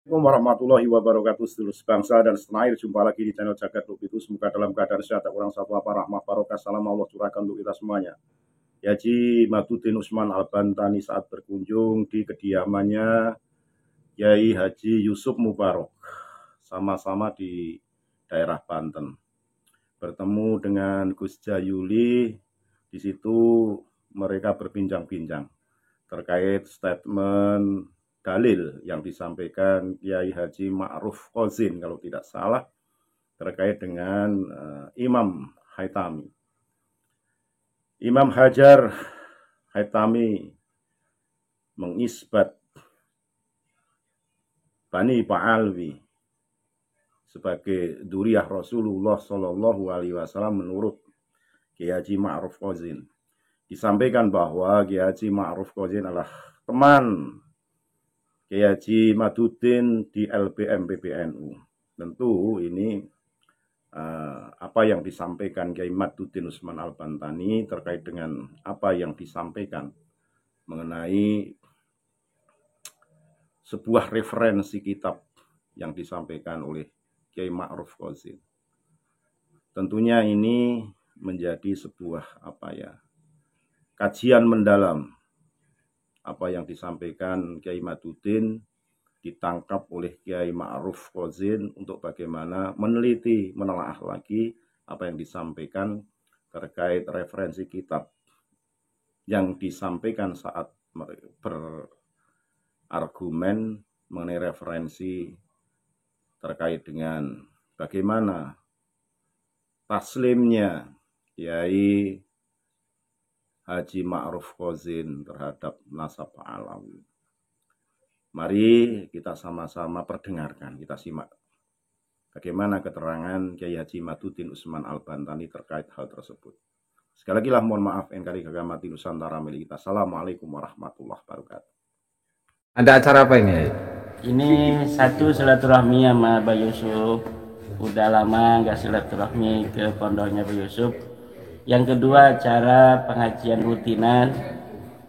Assalamualaikum warahmatullahi wabarakatuh. Seluruh bangsa dan setanah air, jumpa lagi di channel Jagat Loop itu. Semoga dalam keadaan sehat, kurang satu apa rahmah barokah salam Allah curahkan untuk kita semuanya. Haji Maduddin Usman Al-Bantani saat berkunjung di kediamannya Yai Haji Yusuf Mubarok, sama-sama di daerah Banten. Bertemu dengan Gus Jayuli, di situ mereka berbincang-bincang terkait statement dalil yang disampaikan Kiai Haji Ma'ruf Kozin kalau tidak salah terkait dengan Imam Haitami. Imam Hajar Haitami mengisbat Bani Ba'alwi sebagai duriyah Rasulullah Shallallahu Alaihi Wasallam menurut Kiai Haji Ma'ruf Kozin. Disampaikan bahwa Kiai Haji Ma'ruf Kozin adalah teman Kiai Haji Maduddin di LBM PBNU. Tentu ini apa yang disampaikan Kiai Maduddin Usman Al-Bantani terkait dengan apa yang disampaikan mengenai sebuah referensi kitab yang disampaikan oleh Kiai Ma'ruf Kozin. Tentunya ini menjadi sebuah kajian mendalam. Apa yang disampaikan Kiai Maduddin ditangkap oleh Kiai Ma'ruf Kozin untuk bagaimana meneliti, menelaah lagi apa yang disampaikan terkait referensi kitab yang disampaikan saat berargumen mengenai referensi terkait dengan bagaimana taslimnya Kiai Haji Ma'ruf Kozin terhadap nasab Alawi. Mari kita sama-sama perdengarkan, kita simak bagaimana keterangan Kiai Haji Maduddin Usman Al-Bantani terkait hal tersebut. Sekali lagi lah mohon maaf NKRI Gagah Mati Nusantara milik kita. Assalamualaikum warahmatullahi wabarakatuh. Ada acara apa ini? Ini satu silaturahmi sama Pak Yusuf. Udah lama nggak silaturahmi ke pondoknya Pak Yusuf. Yang kedua, acara pengajian rutinan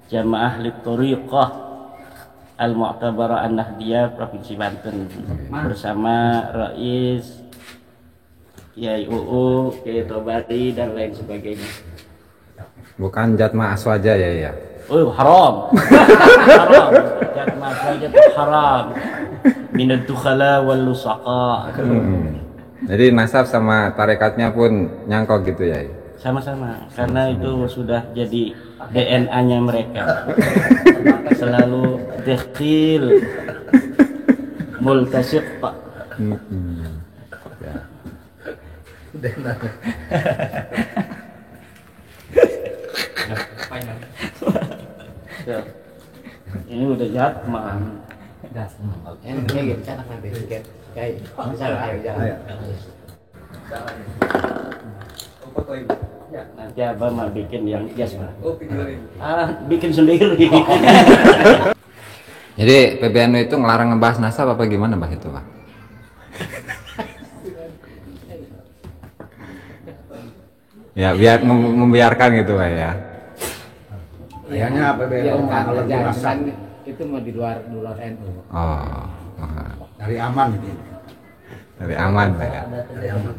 Jamaah Litoriqah Al-Mu'tabarah An-Nahdiyah Provinsi Banten bersama Rais Kiai UU, Kiai Tobari dan lain sebagainya. Bukan Jatma Aswaja ya? Oh, haram. Haram. Jatma Aswaja haram. Minad dukhala wal lusaqa. Jadi nasab sama tarekatnya pun nyangkok gitu ya? Sama-sama, karena itu sudah jadi DNA-nya mereka. Selalu dekhil multasiq Pak. Ini udah jatma. Ini gitu kan kayak nanti abang mah bikin yang jas mah. Bikin sendiri. Jadi PBNU itu ngelarang ngebahas nasab apa gimana Mbak itu Pak? Ya biar membiarkan gitu Pak ya. Kayaknya PBNU kalau nasab itu mau di luar NU. Oh. dari aman ini. Dari aman Pak ya. Dari aman.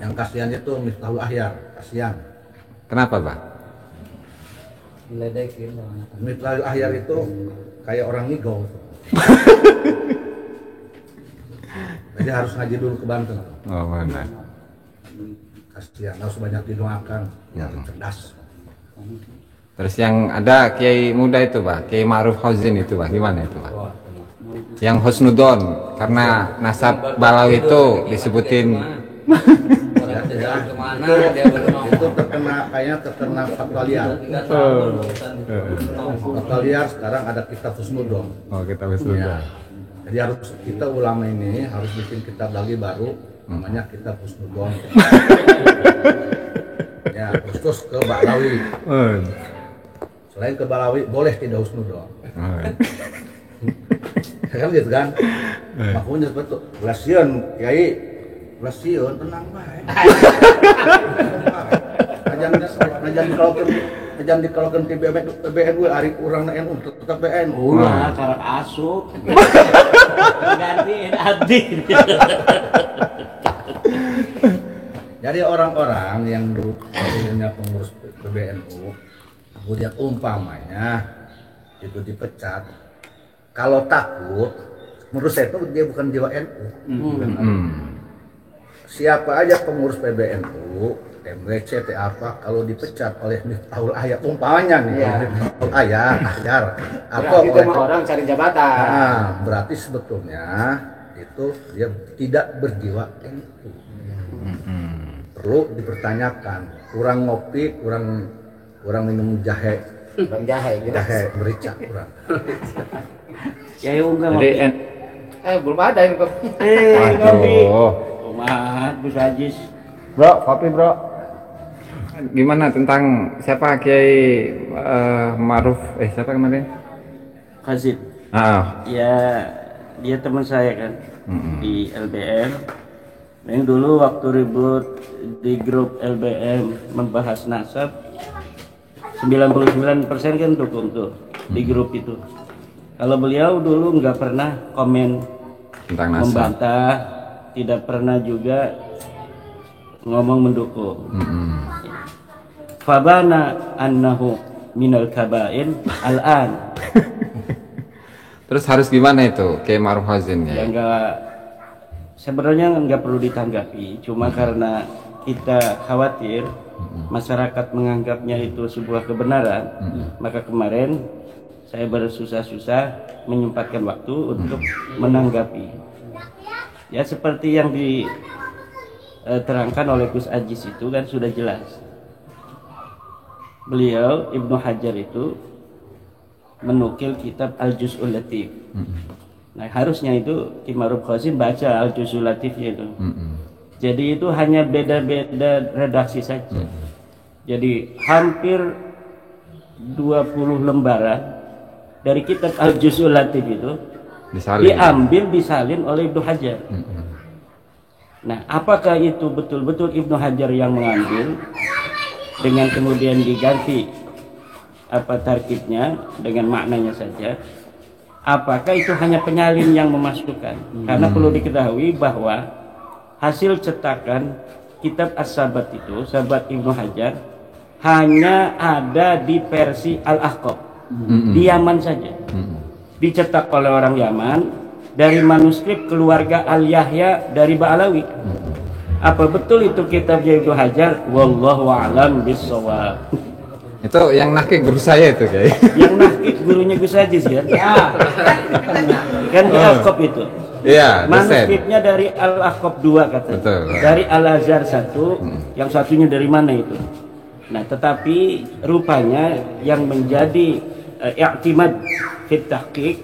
Yang kasihan itu Miftahul Ahyar, kasihan. Kenapa Pak? Miftahul Ahyar itu kayak orang ngigau. Jadi harus ngaji dulu ke Banten. Oh benar. Kasihan, harus banyak didoakan, ya cerdas. Terus yang ada Kiai muda itu Pak, Kiai Ma'ruf Kozin itu Pak, gimana itu Pak? Yang husnudon, karena nasab Balawi itu disebutin itu terkena fatwa liar. Fatwa liar sekarang ada kitab husnudon. Oh kitab husnudon. Ya. Jadi harus kita ulama ini harus bikin kitab lagi baru namanya kitab husnudon. Ya khusus ke Balawi. Selain ke Balawi boleh tidak husnudon. Kan gitu kan? Makanya betul. Lasian Kiai Lasian tenang baik. Ajan dikeluarkan ke PBNU hari kurang NU tetap PBNU. Cara asup. Enggak Abdi. Jadi orang-orang yang dulu punya pengurus PBNU, kemudian umpamanya itu dipecat, kalau takut, menurut saya itu dia bukan jiwa NU. Siapa aja pengurus PBNU, MWC, apa, kalau dipecat oleh Miftahul Ayah, umpamanya nih, Miftahul Ayah, Ahyar, atau oleh orang cari jabatan. berarti sebetulnya itu dia tidak berjiwa NU. Perlu dipertanyakan, kurang ngopi, kurang minum jahe, Bang Jahe gitu. jahe merica kurang. Ya enggak Jadi ngopi. Belum ada yang kopi. Ngopi. waduh. Kumaha Gus Ajis. Bro, kopi bro. Gimana tentang siapa Kiai Ma'ruf? Siapa kemarin? Khazid. Ya dia teman saya kan di LBM. Yang dulu waktu ribut di grup LBM membahas nasab 99% kan dukung tuh di grup itu. Kalau beliau dulu nggak pernah komen Tentang nasab. membantah, tidak pernah juga ngomong mendukung. Fabana annahu minal kabain al-an. Terus harus gimana itu Kiai Ma'ruf Hazin Ya ya? enggak, sebenarnya nggak perlu ditanggapi, cuma karena kita khawatir masyarakat menganggapnya itu sebuah kebenaran, maka kemarin saya bersusah-susah menyempatkan waktu untuk menanggapi. Ya seperti yang diterangkan oleh Gus Ajis itu kan sudah jelas. Beliau Ibnu Hajar itu menukil kitab Al-Juz'ul Latif. Nah harusnya itu Ki Ma'ruf Khazin baca Al-Juz'ul Latifnya itu. Jadi itu hanya beda-beda redaksi saja. Jadi hampir 20 lembaran dari kitab Al-Juz'ul Latif itu diambil disalin oleh Ibnu Hajar. Nah apakah itu betul-betul Ibnu Hajar yang mengambil dengan kemudian diganti tarkibnya dengan maknanya saja? Apakah itu hanya penyalin yang memasukkan? Karena perlu diketahui bahwa hasil cetakan kitab As-Sabat itu, Sabat Ibnu Hajar, hanya ada di versi Al-Ahqaf di Yaman saja. Dicetak oleh orang Yaman dari manuskrip keluarga Al-Yahya dari Ba'alawi. Apa betul itu kitabnya Ibnu Hajar? Wallahu a'lam bishawab. Itu yang nakik guru saya itu Kiai. Yang nakik gurunya Gus Ajis ya? Kan di Al-Ahqaf itu. Iya, manuskripnya dari Al-Ahqaf 2 katanya. Betul. Dari Al-Azhar 1, yang satunya dari mana itu? Nah, tetapi rupanya yang menjadi i'timad fit tahqiq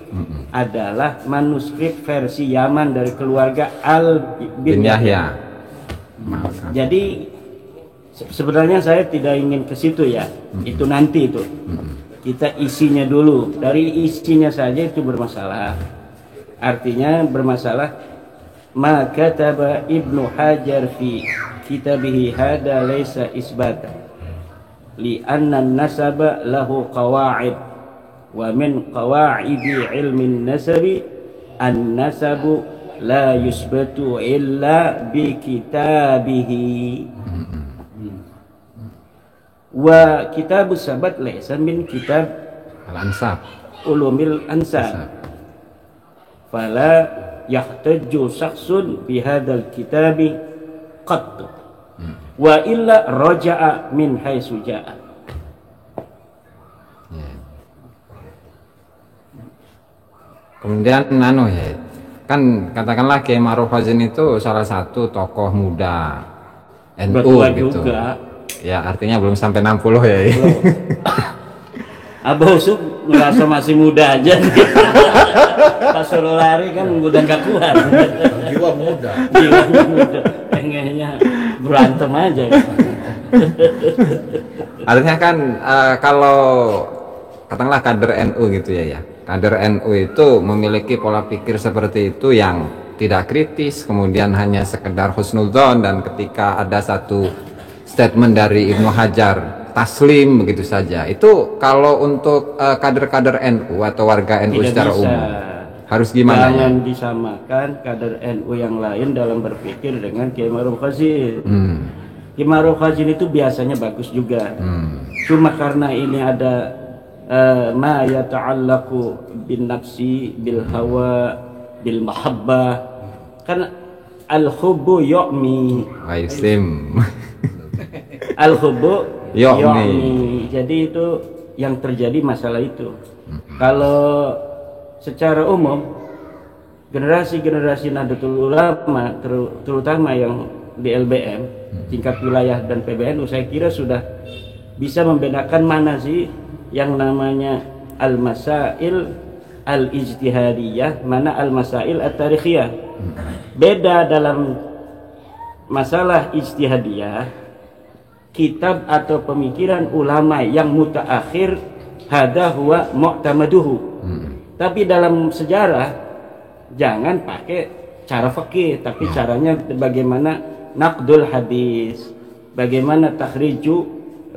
adalah manuskrip versi Yaman dari keluarga Al bin Yahya. Jadi sebenarnya saya tidak ingin ke situ ya. Itu nanti itu. Kita isinya dulu. Dari isinya saja itu bermasalah. Artinya bermasalah. Ma kataba Ibnu Hajar fi kitabihi hada laisa isbatan li anna an-nasaba lahu qawa'id wa min qawa'idi ilmin nasabi an-nasabu la yusbatu illa bi kitabihi wa kitabus sabat laysa min kitab Al-Ansab. ulumil ansab fala yahtaju syakhsun bi hadzal kitabi qat wa illa raja'a min haitsu ja'a. Kemudian ya, kan katakanlah Kiai Ma'ruf Hazin itu salah satu tokoh muda NU Betul gitu. juga. Ya artinya belum sampai 60 ya. Abah Usuk merasa masih muda aja. Pas suruh lari kan udah gak kuat. Jiwa muda. Jiwa muda. Pengennya berantem aja. Artinya kan kalau katakanlah kader NU gitu ya. Kader NU itu memiliki pola pikir seperti itu yang tidak kritis, kemudian hanya sekedar husnudzon, dan ketika ada satu statement dari Ibnu Hajar taslim begitu saja. Itu kalau untuk kader-kader NU atau warga NU Tidak secara bisa. umum Harus gimana? Jangan disamakan kader NU yang lain dalam berpikir dengan Kiai Ma'ruf Qasim. Kiai Ma'ruf Qasim itu biasanya bagus juga. Cuma karena ini ada ma yata'allaqu bin nafsi bil hawa bil mahabbah, kan al-hubbu yu'mi, Aisim. al-hubbu Yu'mi. yu'mi. Jadi itu yang terjadi masalah itu. Kalau secara umum generasi-generasi Nahdlatul Ulama terutama yang di LBM tingkat wilayah dan PBNU, saya kira sudah bisa membedakan mana sih yang namanya al-masail al-ijtihadiyah, mana al-masail at-tarikhiyah. Beda dalam masalah ijtihadiyah, kitab atau pemikiran ulama yang mutaakhir hada huwa mu'tamaduhu. Tapi dalam sejarah jangan pakai cara fikih, tapi caranya bagaimana naqdul hadis, bagaimana takhriju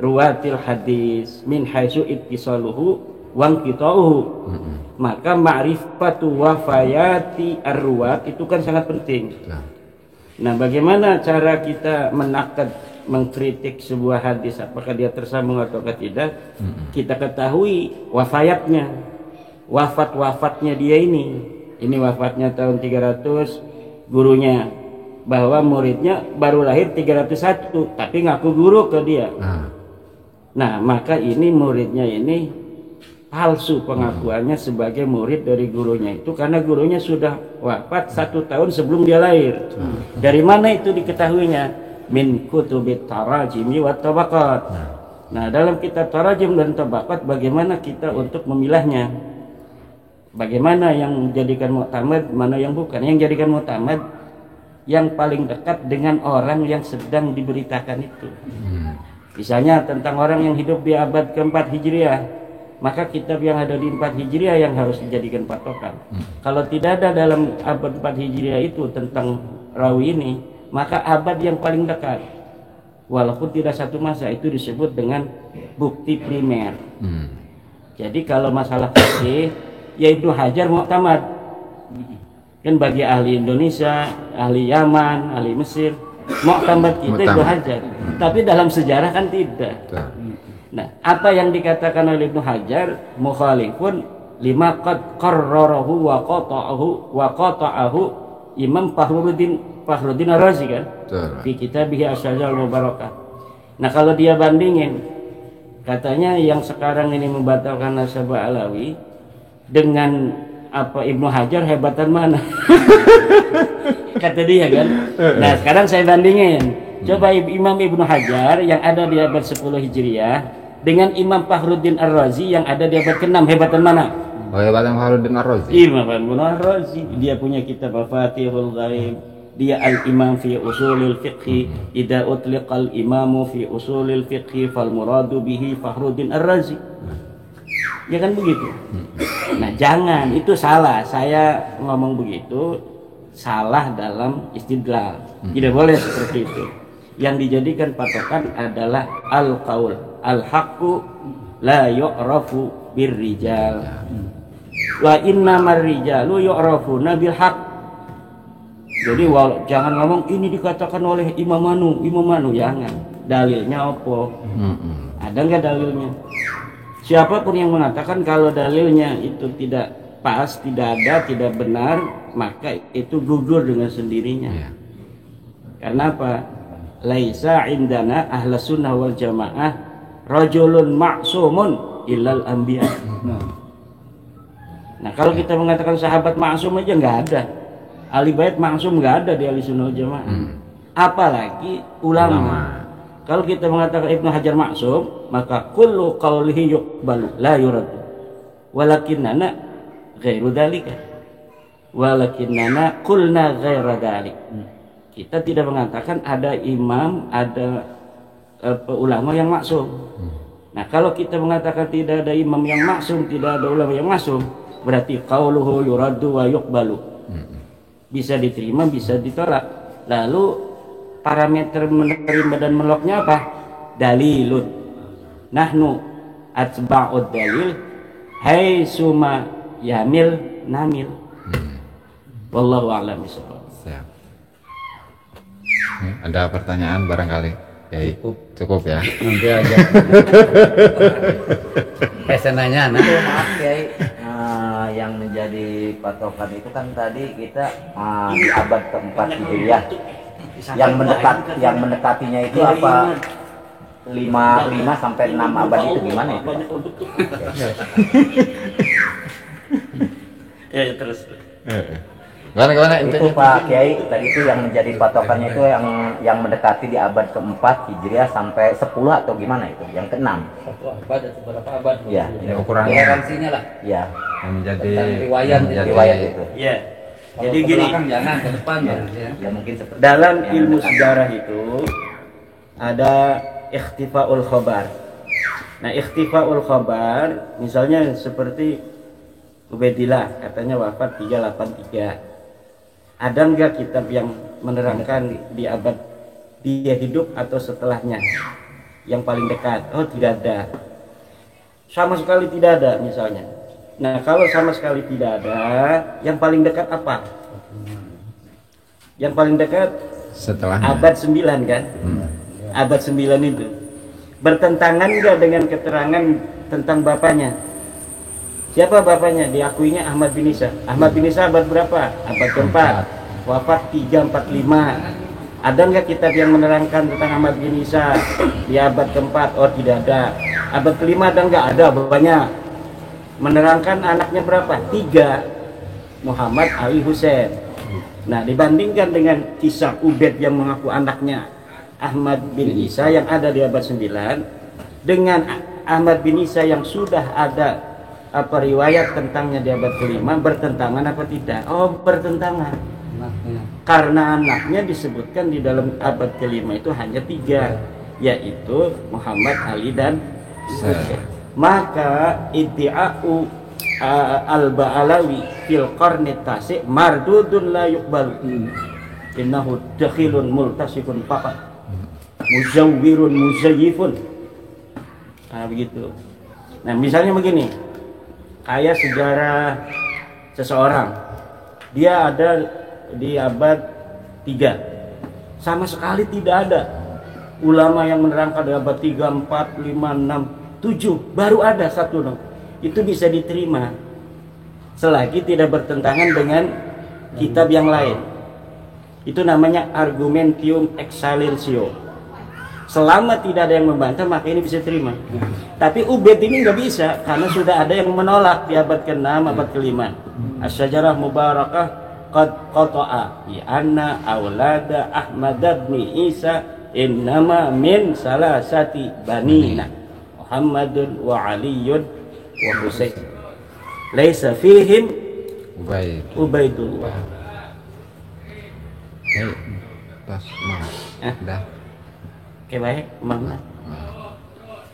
ruwatil hadis min haitsu ittisaluhu wa inqita'uhu. Maka ma'rifatu wafayati ar-ruwat itu kan sangat penting. Nah, bagaimana cara kita menakad, mengkritik sebuah hadis, apakah dia tersambung atau tidak? Kita ketahui wafayatnya, wafat-wafatnya dia ini wafatnya tahun 300, gurunya bahwa muridnya baru lahir 301 tapi ngaku guru ke dia. Nah, maka ini muridnya ini palsu pengakuannya sebagai murid dari gurunya itu, karena gurunya sudah wafat 1 tahun sebelum dia lahir. Dari mana itu diketahuinya? Min kutubit tarajimi wa tabaqat. Nah, dalam kitab tarajim dan tabaqat bagaimana kita untuk memilahnya? Bagaimana yang jadikan mu'tamad, mana yang bukan? Yang jadikan mu'tamad yang paling dekat dengan orang yang sedang diberitakan itu. Misalnya tentang orang yang hidup di abad ke-4 Hijriah, maka kitab yang ada di 4 Hijriah yang harus dijadikan patokan. Kalau tidak ada dalam abad 4 Hijriah itu tentang rawi ini, maka abad yang paling dekat, walaupun tidak satu masa, itu disebut dengan bukti primer. Jadi kalau masalah fikih, ya Ibnu Hajar mu'tamad. Kan bagi ahli Indonesia, ahli Yaman, ahli Mesir, mu'tamad kita Ibnu Hajar. Tapi dalam sejarah kan tidak. Nah, apa yang dikatakan oleh Ibnu Hajar mukhalifun lima qad qarrarahu wa qata'ahu Imam Fakhruddin Ar-Razi kan di kitabih Asy-Syajarah Mubarakah. Nah, kalau dia bandingin, katanya yang sekarang ini membatalkan nasabah Alawi dengan apa Ibnu Hajar hebatan mana? Kata dia kan. Nah, sekarang saya bandingin. Coba Imam Ibnu Hajar yang ada di abad 10 Hijriah dengan Imam Fakhruddin Ar-Razi yang ada di abad ke-6, hebatan mana? Oh, hebatan Fakhruddin Ar-Razi. Imam Ibnu Ar-Razi, dia punya kitab Mafatihul Ghaib, dia al-imam fi usulil fiqh, idza utliqal imamu fi usulil fiqh fal muradu bihi Fakhruddin Ar-Razi. Ya kan begitu. Nah, jangan, itu salah. Saya ngomong begitu salah dalam istidlal. Tidak boleh seperti itu. Yang dijadikan patokan adalah al-qaul, al-haqqu la yu'rafu birrijal. Wa innamar rijalu yu'rafuna bil haqq. Jadi jangan ngomong ini dikatakan oleh Imam Manu, jangan. Dalilnya apa? Ada nggak dalilnya? Siapapun yang mengatakan kalau dalilnya itu tidak pas, tidak ada, tidak benar, maka itu gugur dengan sendirinya. Karena apa? Laisa indana ahlus sunnah wal jamaah rajulun ma'sumun illal anbiya. Nah, kalau kita mengatakan sahabat maksum aja nggak ada, ahli bait maksum nggak ada di ahli sunnah wal jamaah, apalagi ulama. Kalau kita mengatakan Ibnu Hajar maksum, maka kullu qawlihi yuqbalu la yurad. Walakinnana ghairu dzalika. Walakinnana qulna ghaira dzalik. Kita tidak mengatakan ada imam, ada ulama yang maksum. Nah, kalau kita mengatakan tidak ada imam yang maksum, tidak ada ulama yang maksum, berarti qauluhu yuraddu wa yuqbalu. Bisa diterima, bisa ditolak. Lalu parameter menerima dan menolaknya apa? Dalilun. Nahnu atba'ud dalil haitsuma yamil namil. Wallahu a'lam bishawab. Siap. Ada pertanyaan barangkali? Yai, cukup ya. Nanti aja. Saya nanya, nah. Maaf Kiai, yang menjadi patokan itu kan tadi kita di abad keempat Hijriah. Yang mendekatinya itu apa? 5 sampai 6 abad itu gimana itu? Ya terus. Gimana Itu Pak Kiai, tadi itu yang menjadi patokannya itu yang mendekati di abad keempat Hijriah sampai 10 atau gimana itu? Yang ke-6. Satu abad atau berapa abad? Iya. Ukurannya Toleransinya lah. Iya. yang menjadi Riwayat itu. Ya. Kalau Jadi ke gini, belakang jangan ke depan ya. Ya mungkin seperti dalam ilmu sejarah itu ada ikhtifaul khabar. Nah, ikhtifaul khabar misalnya seperti Ubaidillah katanya wafat 383. Ada enggak kitab yang menerangkan di abad dia hidup atau setelahnya yang paling dekat? Oh, tidak ada. Sama sekali tidak ada misalnya. Nah, kalau sama sekali tidak ada, yang paling dekat apa? Yang paling dekat setelahnya. abad 9 kan? Abad 9 itu. Bertentangan enggak dengan keterangan tentang bapaknya? Siapa bapaknya? Diakuinya Ahmad bin Isa. Ahmad bin Isa abad berapa? Abad keempat. Wafat 345. Ada nggak kitab yang menerangkan tentang Ahmad bin Isa di abad keempat? Oh, tidak ada. Abad kelima ada nggak? Ada, banyak. Menerangkan anaknya berapa? 3. Muhammad, Ali, Husain. Nah, dibandingkan dengan kisah Ubaid yang mengaku anaknya Ahmad bin Isa yang ada di abad 9 dengan Ahmad bin Isa yang sudah ada riwayat tentangnya di abad kelima, bertentangan apa tidak? Oh, bertentangan. Karena anaknya disebutkan di dalam abad kelima itu hanya 3, yaitu Muhammad, Ali, dan Husain. Maka iddi'a'u al-Ba'alawi fil qarni tasi' mardudun la yuqbal. Innahu dakhilun multasikun faqat muzawwirun muzayyifun. Nah, begitu. Nah, misalnya begini, kayak sejarah seseorang, dia ada di abad 3, sama sekali tidak ada ulama yang menerangkan di abad 3, 4, 5, 6, 7, baru ada satu dong. Itu bisa diterima selagi tidak bertentangan dengan kitab yang lain. Itu namanya argumentium excellentio. Selama tidak ada yang membantah, maka ini bisa terima. Tapi Ubaid ini nggak bisa karena sudah ada yang menolak di abad ke-6, abad ke-5. Asy-syajarah mubarakah qad qata'a bi anna aulada Ahmad bin Isa innama min salasati banina Muhammadun wa Aliyun wa Husain. Laisa fihim Ubaidullah. Tas mas. Dah. Oke, baik, Mama.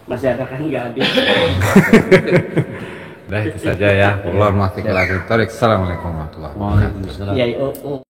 Masih ada kan nggak habis? Dah itu saja ya. Allahumma fiqh. Assalamualaikum warahmatullahi wabarakatuh. Ya,